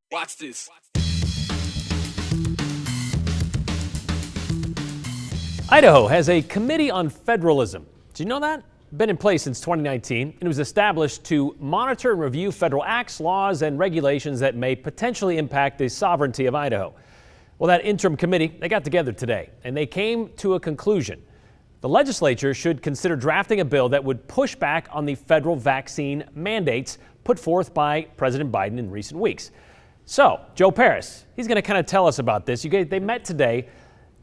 Watch this. Idaho has a committee on federalism. Did you know that? Been in place since 2019, and it was established to monitor and review federal acts, laws, and regulations that may potentially impact the sovereignty of Idaho. Well, that interim committee, they got together today, and they came to a conclusion. The legislature should consider drafting a bill that would push back on the federal vaccine mandates put forth by President Biden in recent weeks. So, Joe Paris, he's going to kind of tell us about this. They met today.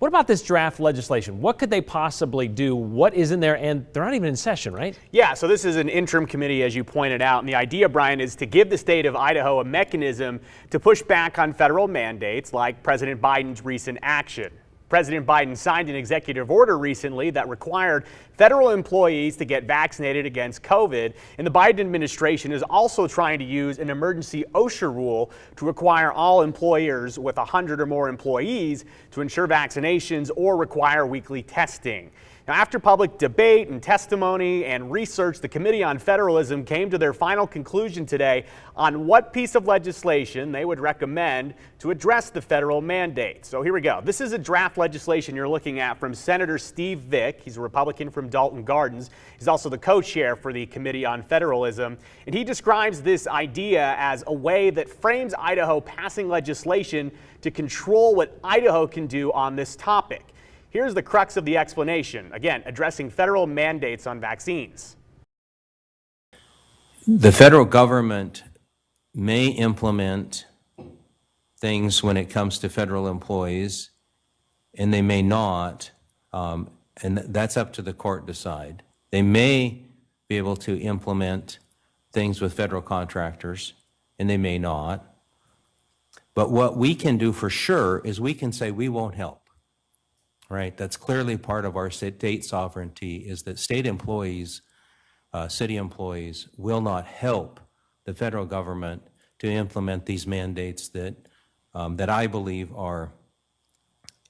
What about this draft legislation? What could they possibly do? What is in there? And they're not even in session, right? Yeah, so this is an interim committee, as you pointed out. And the idea, Brian, is to give the state of Idaho a mechanism to push back on federal mandates like President Biden's recent action. President Biden signed an executive order recently that required federal employees to get vaccinated against COVID. And the Biden administration is also trying to use an emergency OSHA rule to require all employers with 100 or more employees to ensure vaccinations or require weekly testing. Now, after public debate and testimony and research, the Committee on Federalism came to their final conclusion today on what piece of legislation they would recommend to address the federal mandate. So here we go. This is a draft legislation you're looking at from Senator Steve Vick. He's a Republican from Dalton Gardens. He's also the co-chair for the Committee on Federalism. And he describes this idea as a way that frames Idaho passing legislation to control what Idaho can do on this topic. Here's the crux of the explanation, again, addressing federal mandates on vaccines. The federal government may implement things when it comes to federal employees, and they may not, and that's up to the court to decide. They may be able to implement things with federal contractors, and they may not. But what we can do for sure is we can say we won't help. Right, that's clearly part of our state sovereignty, is that state employees, city employees will not help the federal government to implement these mandates that I believe are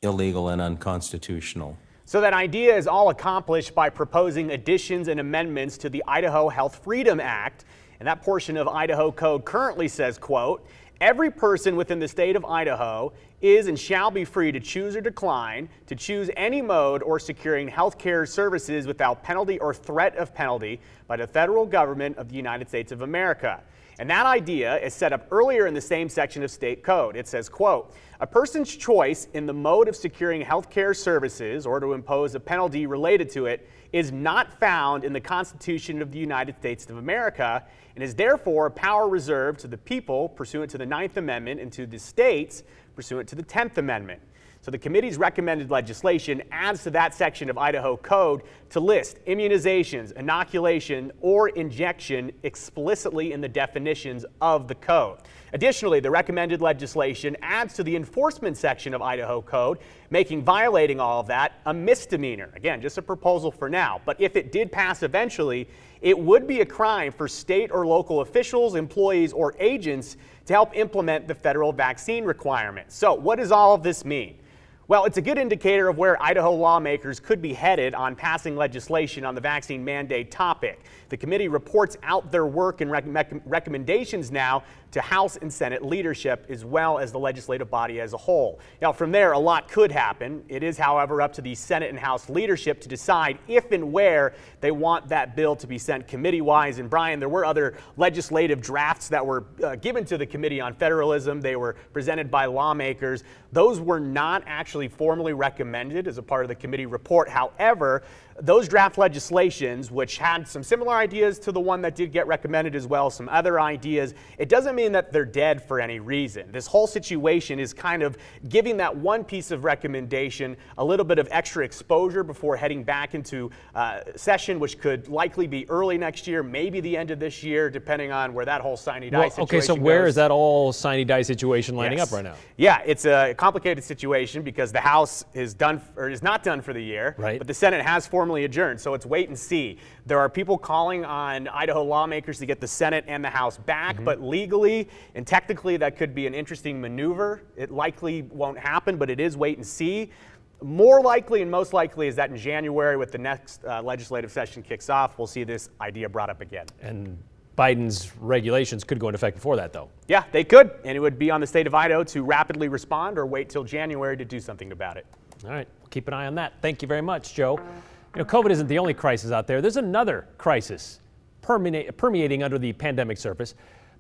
illegal and unconstitutional. So that idea is all accomplished by proposing additions and amendments to the Idaho Health Freedom Act. And that portion of Idaho Code currently says, quote, "Every person within the state of Idaho is and shall be free to choose or decline to choose any mode or securing health care services without penalty or threat of penalty by the federal government of the United States of America." And that idea is set up earlier in the same section of state code. It says, quote, "A person's choice in the mode of securing health care services or to impose a penalty related to it is not found in the Constitution of the United States of America and is therefore a power reserved to the people pursuant to the 9th Amendment and to the states pursuant to the 10th Amendment." So the committee's recommended legislation adds to that section of Idaho Code to list immunizations, inoculation, or injection explicitly in the definitions of the code. Additionally, the recommended legislation adds to the enforcement section of Idaho Code, making violating all of that a misdemeanor. Again, just a proposal for now, but if it did pass eventually, it would be a crime for state or local officials, employees, or agents to help implement the federal vaccine requirements. So what does all of this mean? Well, it's a good indicator of where Idaho lawmakers could be headed on passing legislation on the vaccine mandate topic. The committee reports out their work and recommendations now to House and Senate leadership, as well as the legislative body as a whole. Now, from there, a lot could happen. It is, however, up to the Senate and House leadership to decide if and where they want that bill to be sent committee-wise. And Brian, there were other legislative drafts that were given to the Committee on Federalism. They were presented by lawmakers. Those were not actually formally recommended as a part of the committee report. However, those draft legislations, which had some similar ideas to the one that did get recommended as well, some other ideas, it doesn't mean that they're dead for any reason. This whole situation is kind of giving that one piece of recommendation a little bit of extra exposure before heading back into session, which could likely be early next year, maybe the end of this year, depending on where that whole sine-die situation okay, so where is that all sine-die situation lining up right now? Yeah, it's a complicated situation because the House is done or is not done for the year, right, but the Senate has formally adjourned, so it's wait and see. There are people calling on Idaho lawmakers to get the Senate and the House back, but legally and technically that could be an interesting maneuver. It likely won't happen, but it is wait and see. More likely and most likely is that in January, with the next legislative session kicks off, we'll see this idea brought up again. And Biden's regulations could go into effect before that, though. Yeah, they could, and it would be on the state of Idaho to rapidly respond or wait till January to do something about it. All right, we'll keep an eye on that. Thank you very much, Joe. You know, COVID isn't the only crisis out there. There's another crisis permeating under the pandemic surface,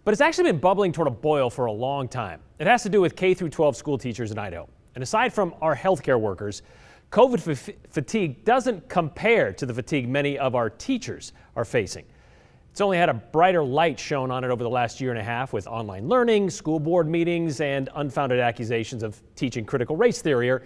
but it's actually been bubbling toward a boil for a long time. It has to do with K through 12 school teachers in Idaho. And aside from our healthcare workers, COVID fatigue doesn't compare to the fatigue many of our teachers are facing. It's only had a brighter light shone on it over the last year and a half with online learning, school board meetings, and unfounded accusations of teaching critical race theory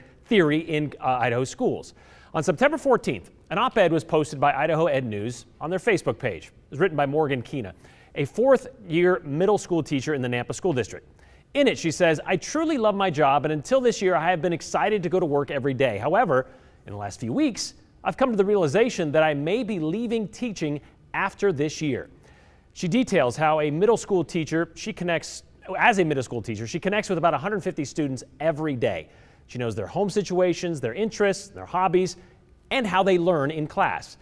in Idaho schools. On September 14th, an op-ed was posted by Idaho Ed News on their Facebook page. It was written by Morgan Keena, a fourth-year middle school teacher in the Nampa School District. In it, she says, "I truly love my job, and until this year, I have been excited to go to work every day. However, in the last few weeks, I've come to the realization that I may be leaving teaching after this year." She details how as a middle school teacher, she connects with about 150 students every day. She knows their home situations, their interests, their hobbies, and how they learn in class.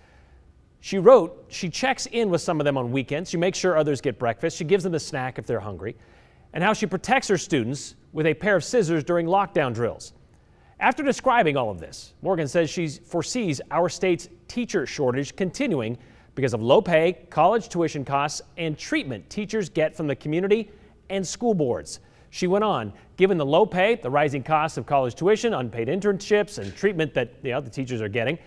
She wrote she checks in with some of them on weekends. She makes sure others get breakfast. She gives them a snack if they're hungry. And how she protects her students with a pair of scissors during lockdown drills. After describing all of this, Morgan says she foresees our state's teacher shortage continuing because of low pay, college tuition costs, and treatment teachers get from the community and school boards. She went on, given the low pay, the rising costs of college tuition, unpaid internships, and treatment that the teachers are getting,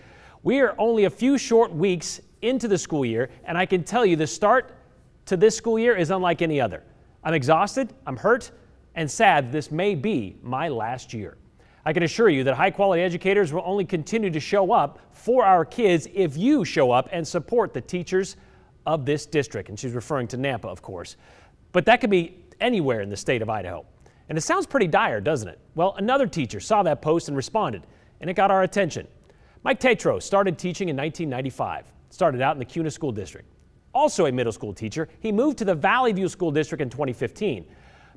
we are only a few short weeks into the school year, and I can tell you the start to this school year is unlike any other. I'm exhausted, I'm hurt, and sad this may be my last year. I can assure you that high-quality educators will only continue to show up for our kids if you show up and support the teachers of this district. And she's referring to Nampa, of course. But that could be anywhere in the state of Idaho. And it sounds pretty dire, doesn't it? Well, another teacher saw that post and responded, and it got our attention. Mike Tatro started teaching in 1995, started out in the Kuna School District. Also a middle school teacher, he moved to the Valley View School District in 2015.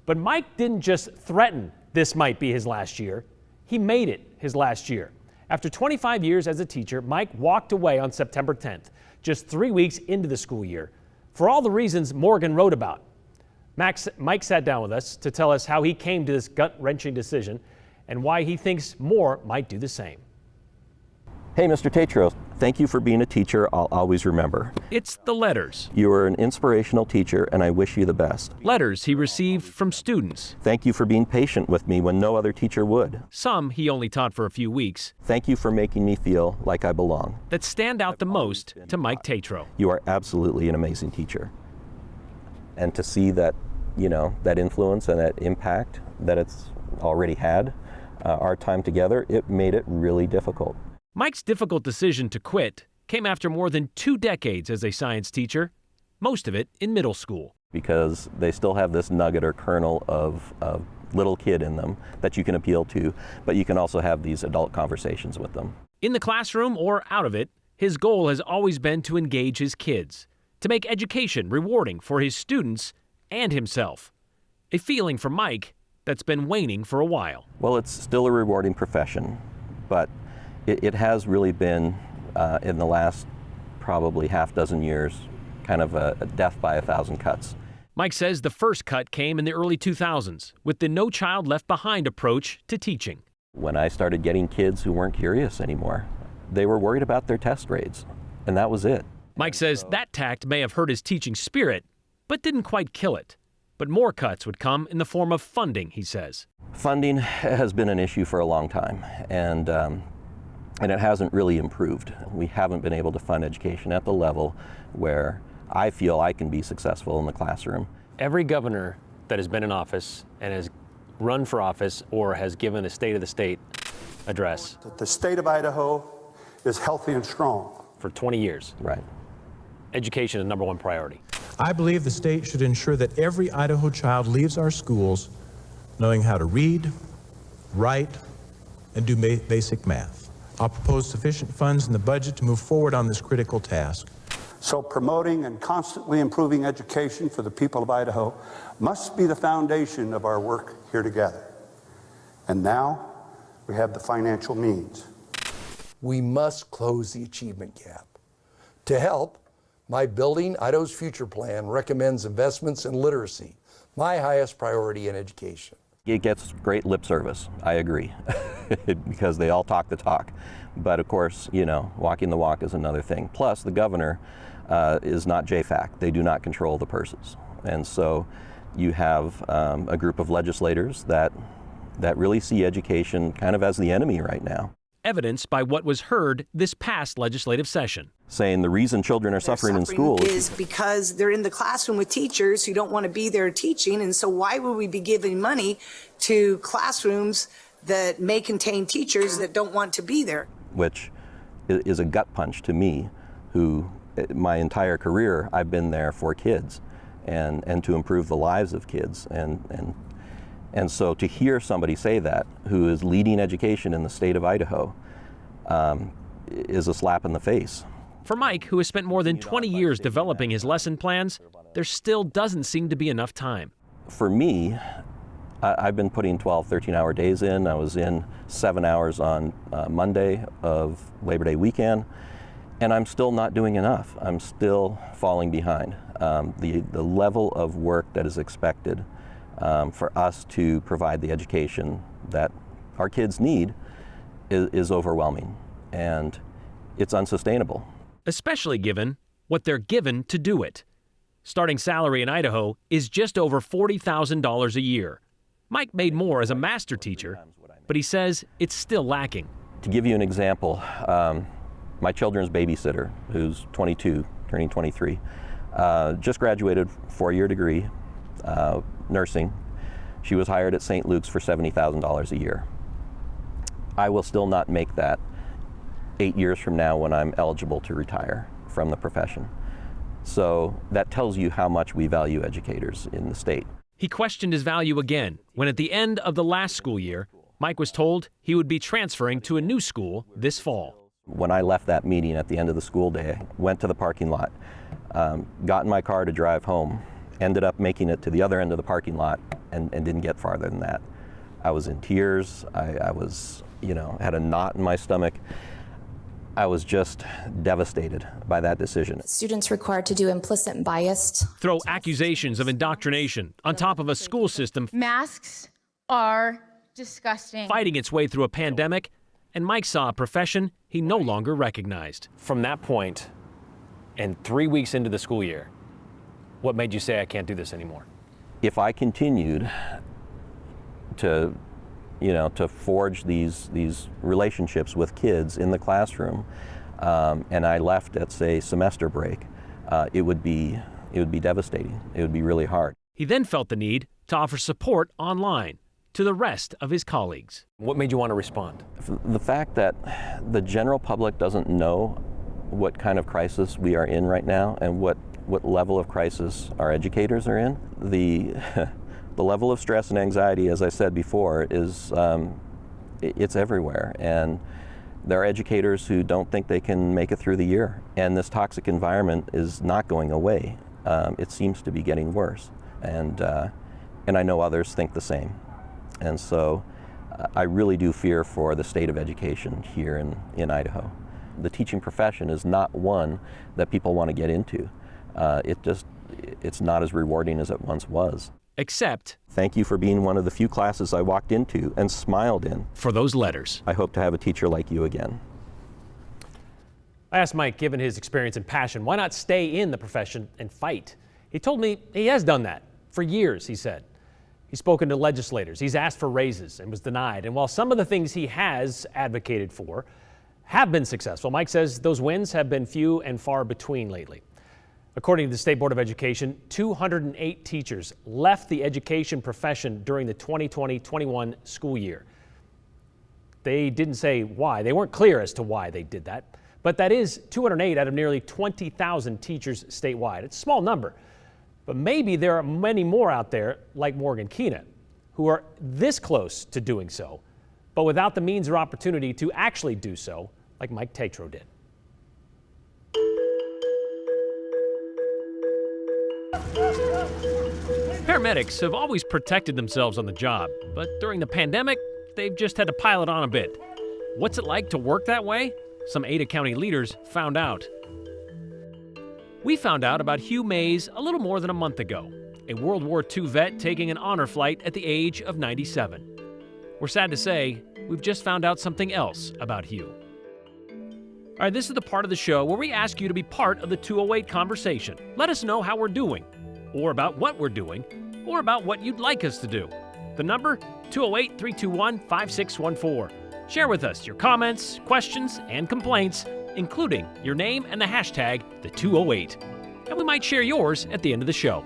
But Mike didn't just threaten this might be his last year. He made it his last year. After 25 years as a teacher, Mike walked away on September 10th, just 3 weeks into the school year, for all the reasons Morgan wrote about. Mike sat down with us to tell us how he came to this gut-wrenching decision and why he thinks more might do the same. Hey, Mr. Tatro, thank you for being a teacher I'll always remember. It's the letters. You are an inspirational teacher, and I wish you the best. Letters he received from students. Thank you for being patient with me when no other teacher would. Some he only taught for a few weeks. Thank you for making me feel like I belong. That stand out the most to Mike Tatro. You are absolutely an amazing teacher. And to see that, that influence and that impact that it's already had, our time together, it made it really difficult. Mike's difficult decision to quit came after more than 2 decades as a science teacher, most of it in middle school. Because they still have this nugget or kernel of little kid in them that you can appeal to, but you can also have these adult conversations with them. In the classroom or out of it, his goal has always been to engage his kids, to make education rewarding for his students and himself. A feeling for Mike that's been waning for a while. Well, it's still a rewarding profession, but it has really been, in the last probably half dozen years, kind of a death by 1,000 cuts. Mike says the first cut came in the early 2000s with the No Child Left Behind approach to teaching. When I started getting kids who weren't curious anymore, they were worried about their test grades, and that was it. Mike says that tact may have hurt his teaching spirit, but didn't quite kill it. But more cuts would come in the form of funding, he says. Funding has been an issue for a long time, and it hasn't really improved. We haven't been able to fund education at the level where I feel I can be successful in the classroom. Every governor that has been in office and has run for office or has given a State of the State address. The state of Idaho is healthy and strong. For 20 years. Right. Education is #1 priority. I believe the state should ensure that every Idaho child leaves our schools knowing how to read, write, and do basic math. I'll propose sufficient funds in the budget to move forward on this critical task. So promoting and constantly improving education for the people of Idaho must be the foundation of our work here together. And now we have the financial means. We must close the achievement gap. To help, My Building Idaho's Future plan recommends investments in literacy, my highest priority in education. It gets great lip service, I agree, because they all talk the talk. But of course, you know, walking the walk is another thing. Plus, the governor is not JFAC. They do not control the purses. And so you have a group of legislators that really see education kind of as the enemy right now. Evidenced by what was heard this past legislative session. Saying the reason children are suffering in school is because they're in the classroom with teachers who don't want to be there teaching, and so why would we be giving money to classrooms that may contain teachers that don't want to be there? Which is a gut punch to me, who my entire career I've been there for kids and to improve the lives of kids. And so to hear somebody say that, who is leading education in the state of Idaho, is a slap in the face. For Mike, who has spent more than 20 years developing his lesson plans, there still doesn't seem to be enough time. For me, I've been putting 12, 13-hour days in. I was in 7 hours on Monday of Labor Day weekend, and I'm still not doing enough. I'm still falling behind. The level of work that is expected for us to provide the education that our kids need is overwhelming, and it's unsustainable. Especially given what they're given to do it. Starting salary in Idaho is just over $40,000 a year. Mike made more as a master teacher, but he says it's still lacking. To give you an example, my children's babysitter, who's 22, turning 23, just graduated 4-year degree, nursing. She was hired at St. Luke's for $70,000 a year. I will still not make that 8 years from now when I'm eligible to retire from the profession. So that tells you how much we value educators in the state. He questioned his value again when at the end of the last school year, Mike was told he would be transferring to a new school this fall. When I left that meeting at the end of the school day, went to the parking lot, got in my car to drive home, ended up making it to the other end of the parking lot and didn't get farther than that. I was in tears. I was, had a knot in my stomach. I was just devastated by that decision. Students required to do implicit bias. Throw accusations of indoctrination on top of a school system. Masks are disgusting. Fighting its way through a pandemic, and Mike saw a profession he no longer recognized. From that point, and 3 weeks into the school year, what made you say I can't do this anymore? If I continued to forge these relationships with kids in the classroom, and I left at, say, semester break, it would be devastating. It would be really hard. He then felt the need to offer support online to the rest of his colleagues. What made you want to respond? The fact that the general public doesn't know what kind of crisis we are in right now and what level of crisis our educators are in, the level of stress and anxiety, as I said before, is it's everywhere. And there are educators who don't think they can make it through the year. And this toxic environment is not going away. It seems to be getting worse. And I know others think the same. And so I really do fear for the state of education here in Idaho. The teaching profession is not one that people want to get into. It's not as rewarding as it once was. Except, thank you for being one of the few classes I walked into and smiled in. For those letters. I hope to have a teacher like you again. I asked Mike, given his experience and passion, why not stay in the profession and fight? He told me he has done that for years, he said. He's spoken to legislators, he's asked for raises and was denied. And while some of the things he has advocated for have been successful, Mike says those wins have been few and far between lately. According to the State Board of Education, 208 teachers left the education profession during the 2020-21 school year. They didn't say why. They weren't clear as to why they did that. But that is 208 out of nearly 20,000 teachers statewide. It's a small number. But maybe there are many more out there, like Morgan Keena, who are this close to doing so, but without the means or opportunity to actually do so, like Mike Tatro did. Paramedics have always protected themselves on the job, but during the pandemic, they've just had to pile it on a bit. What's it like to work that way? Some Ada County leaders found out. We found out about Hugh Mays a little more than a month ago, a World War II vet taking an honor flight at the age of 97. We're sad to say, we've just found out something else about Hugh. All right, this is the part of the show where we ask you to be part of the 208 conversation. Let us know how we're doing, or about what we're doing, or about what you'd like us to do. The number, 208-321-5614. Share with us your comments, questions, and complaints, including your name and the hashtag, the 208. And we might share yours at the end of the show.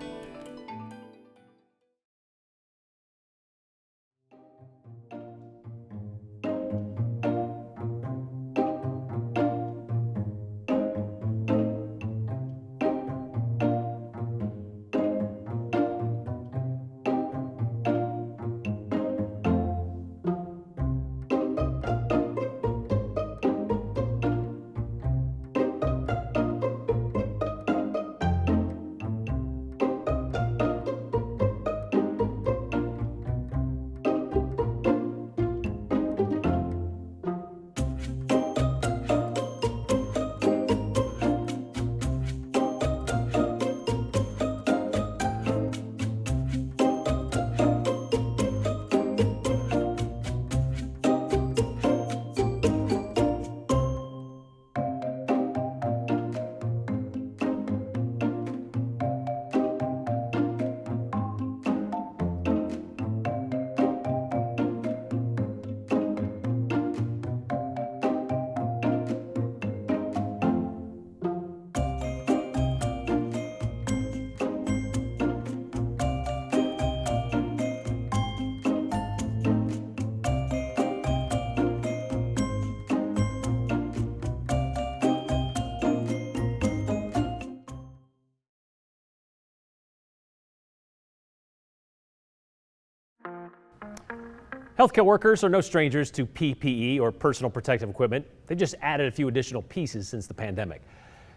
Healthcare workers are no strangers to PPE or personal protective equipment. They just added a few additional pieces since the pandemic.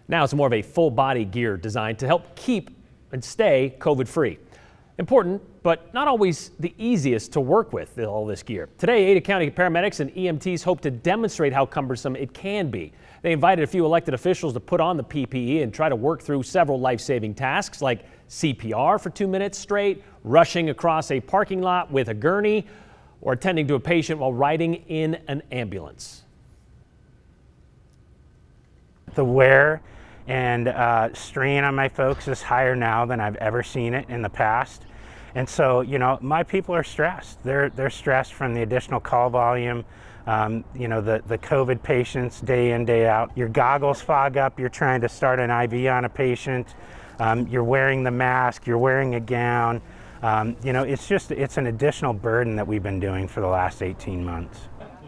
Now it's more of a full body gear designed to help keep and stay COVID-free. Important, but not always the easiest to work with, all this gear. Today, Ada County Paramedics and EMTs hope to demonstrate how cumbersome it can be. They invited a few elected officials to put on the PPE and try to work through several life-saving tasks like CPR for 2 minutes straight, rushing across a parking lot with a gurney, or attending to a patient while riding in an ambulance. The wear and strain on my folks is higher now than I've ever seen it in the past. And so, my people are stressed. They're stressed from the additional call volume, the COVID patients day in, day out. Your goggles fog up, you're trying to start an IV on a patient, you're wearing the mask, you're wearing a gown. It's an additional burden that we've been doing for the last 18 months.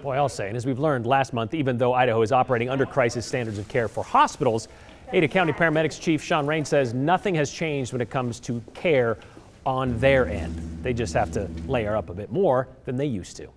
Boy, I'll say, and as we've learned last month, even though Idaho is operating under crisis standards of care for hospitals, Ada County Paramedics Chief Sean Rain says nothing has changed when it comes to care on their end. They just have to layer up a bit more than they used to.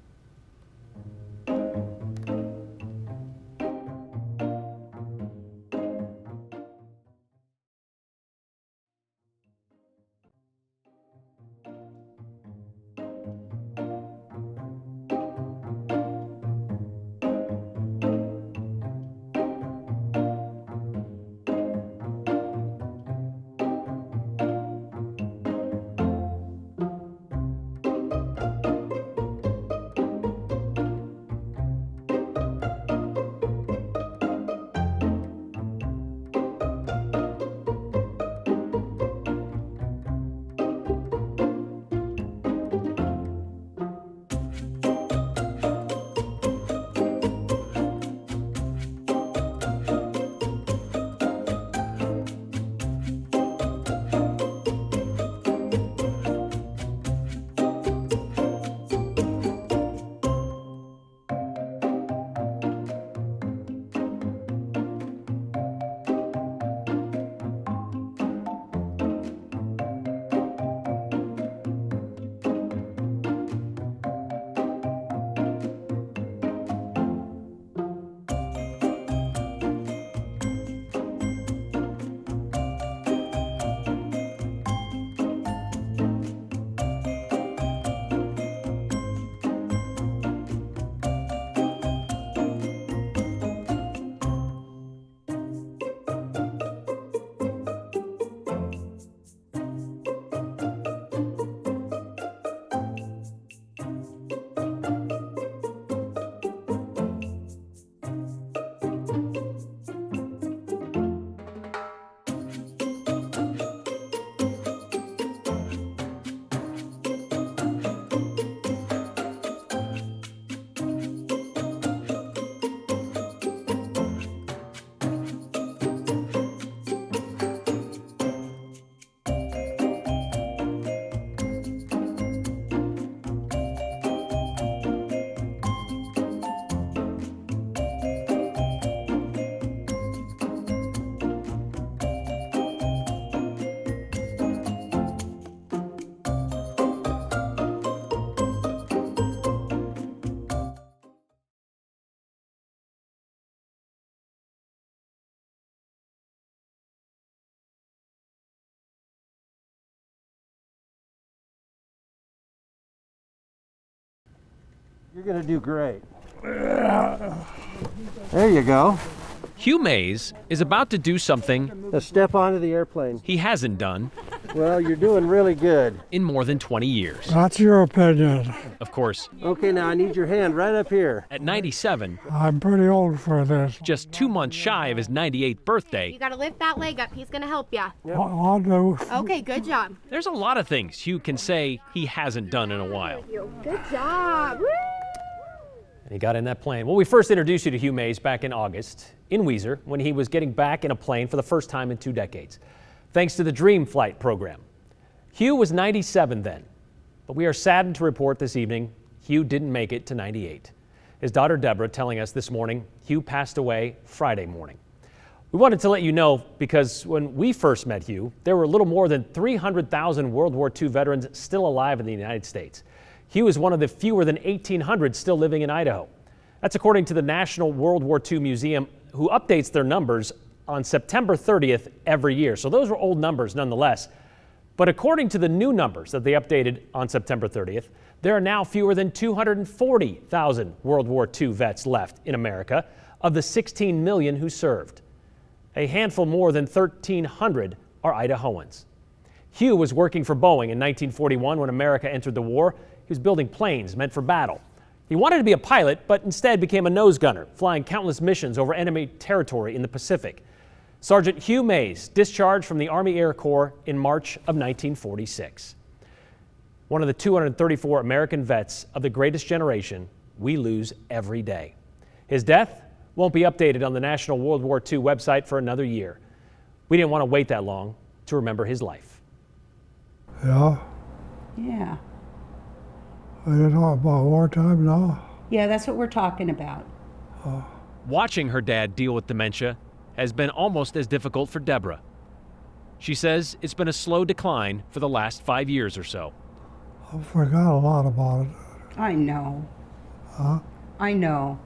You're going to do great. There you go. Hugh Mays is about to do something Now step onto the airplane. he hasn't done Well, you're doing really good. in more than 20 years. That's your opinion. Of course, Okay, now I need your hand right up here. at 97, I'm pretty old for this. just 2 months shy of his 98th birthday, You got to lift that leg up. He's going to help you. I'll do. Okay, good job. there's a lot of things Hugh can say he hasn't done in a while. Good job. Woo! And he got in that plane. Well, we first introduced you to Hugh Mays back in August in Weiser when he was getting back in a plane for the first time in 2 decades, thanks to the Dream Flight program. Hugh was 97 then, but we are saddened to report this evening Hugh didn't make it to 98. His daughter Deborah telling us this morning Hugh passed away Friday morning. We wanted to let you know because when we first met Hugh, there were a little more than 300,000 World War II veterans still alive in the United States. Hugh is one of the fewer than 1,800 still living in Idaho. That's according to the National World War II Museum, who updates their numbers on September 30th every year. So those were old numbers nonetheless. But according to the new numbers that they updated on September 30th, there are now fewer than 240,000 World War II vets left in America of the 16 million who served. A handful more than 1,300 are Idahoans. Hugh was working for Boeing in 1941 when America entered the war. He was building planes meant for battle. He wanted to be a pilot, but instead became a nose gunner, flying countless missions over enemy territory in the Pacific. Sergeant Hugh Mays discharged from the Army Air Corps in March of 1946. One of the 234 American vets of the greatest generation we lose every day. His death won't be updated on the National World War II website for another year. We didn't want to wait that long to remember his life. Yeah. Yeah. Are you talking about wartime now? Yeah, that's what we're talking about. Watching her dad deal with dementia has been almost as difficult for Deborah. She says it's been a slow decline for the last 5 years or so. I forgot a lot about it. I know. Huh? I know.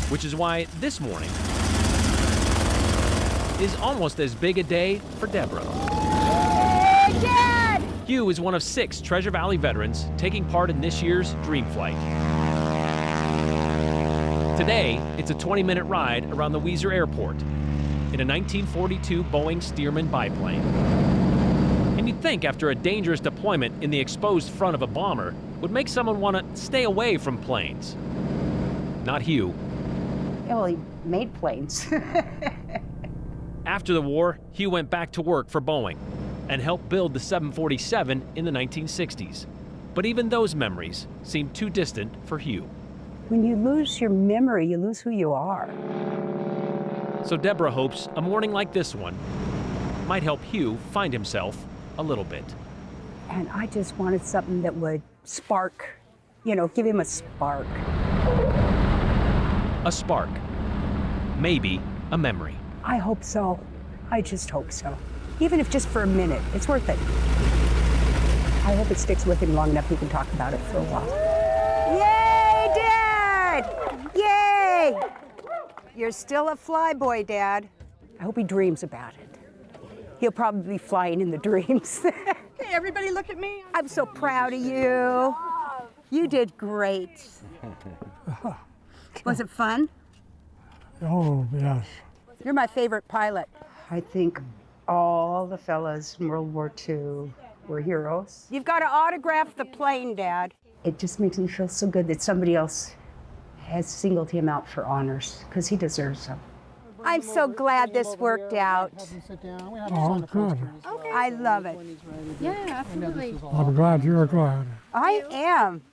Which is why this morning is almost as big a day for Deborah. Hey, Dad! Hugh is one of 6 Treasure Valley veterans taking part in this year's Dream Flight. Today, it's a 20-minute ride around the Weiser Airport in a 1942 Boeing Stearman biplane. And you'd think after a dangerous deployment in the exposed front of a bomber would make someone want to stay away from planes. Not Hugh. Well, he made planes. After the war, Hugh went back to work for Boeing and helped build the 747 in the 1960s. But even those memories seem too distant for Hugh. When you lose your memory, you lose who you are. So Deborah hopes a morning like this one might help Hugh find himself a little bit. And I just wanted something that would spark, give him a spark. A spark. Maybe a memory. I hope so. I just hope so. Even if just for a minute, it's worth it. I hope it sticks with him long enough he can talk about it for a while. Yay, Dad! Yay! You're still a flyboy, Dad. I hope he dreams about it. He'll probably be flying in the dreams. Hey, everybody look at me. I'm so proud of you. You did great. Was it fun? Oh, yes. You're my favorite pilot. I think all the fellas in World War II were heroes. You've got to autograph the plane, Dad. It just makes me feel so good that somebody else has singled him out for honors, because he deserves them. I'm so glad this worked out. Oh, good. I love it. Yeah, absolutely. I'm glad you're glad. I am.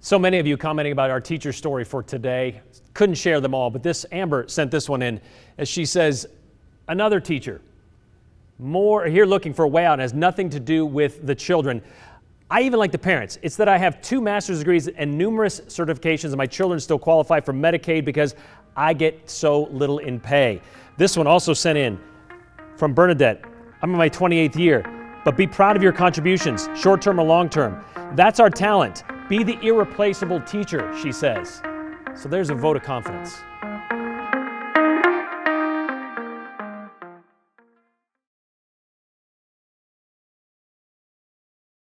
So many of you commenting about our teacher story for today. Couldn't share them all, but this Amber sent this one in as she says, another teacher, more here looking for a way out, and has nothing to do with the children. I even like the parents. It's that I have 2 master's degrees and numerous certifications, and my children still qualify for Medicaid because I get so little in pay. This one also sent in from Bernadette. I'm in my 28th year, but be proud of your contributions, short-term or long-term. That's our talent. Be the irreplaceable teacher, she says. So there's a vote of confidence.